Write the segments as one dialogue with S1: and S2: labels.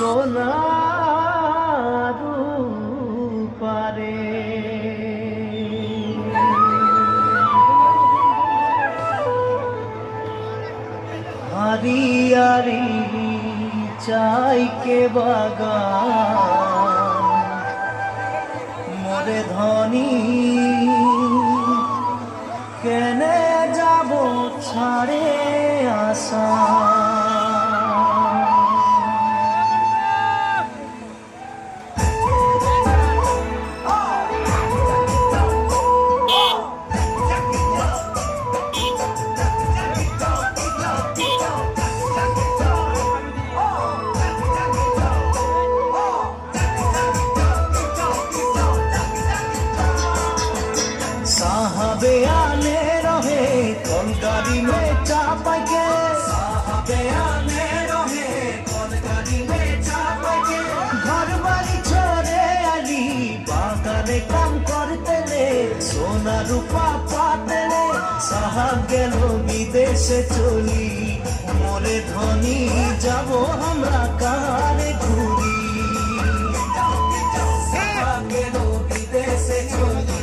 S1: সোনার পারে হারিয়ারি চাই কে বাগান মোরে ধনী কেনে যাব ছাড়ে আসা साहबे आने रहे कौन गाड़ी में चापा के साहबे आने रहे कौन गाड़ी में चापा के घर बाड़ी छोड़े आली बागाने काम करते ले सोना रूपा पाते ले साहब गेलो विदेशे चली मोरे धनी जाबो हमरा कारे घुरी साहब गेलो विदेशे चली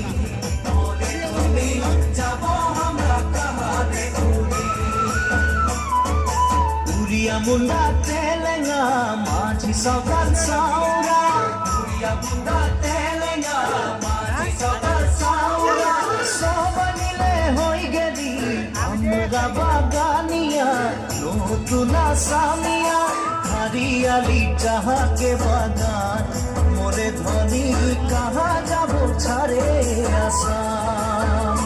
S1: मुंडा तेलेंगा माझी सौगात सावरा पुरिया मुंडा तेलेंगा माझी सौगात सावरा सोबनिले होई गेली हमरा बागानिया नतुना सामिया हरियाली चाहा के बागान मोरे धनी कहाँ जाबो छाड़े आसाम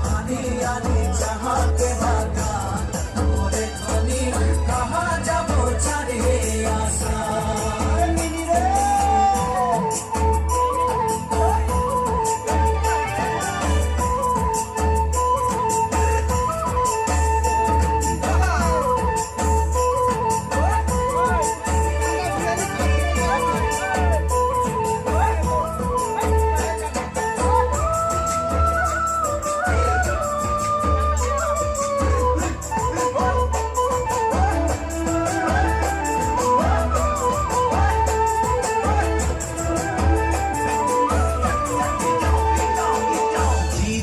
S1: हरियाली चाहा के बागान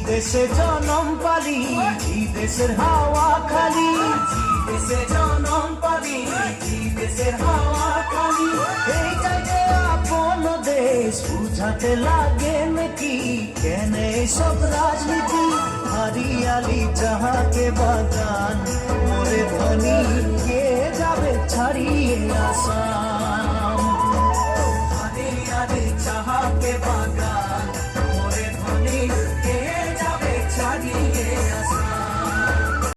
S1: দেশে জনম পালি দেশের হাওয়া খালি দেশে জনম পালি দেশের হাওয়া খালি এই জায়গা আপন দেশ বুঝাতে লাগে নাকি কেন সব রাজনীতি হরিয়ালি চাহাকে বাগান মোরে ধনী কে যাবে ছাড়িয়ে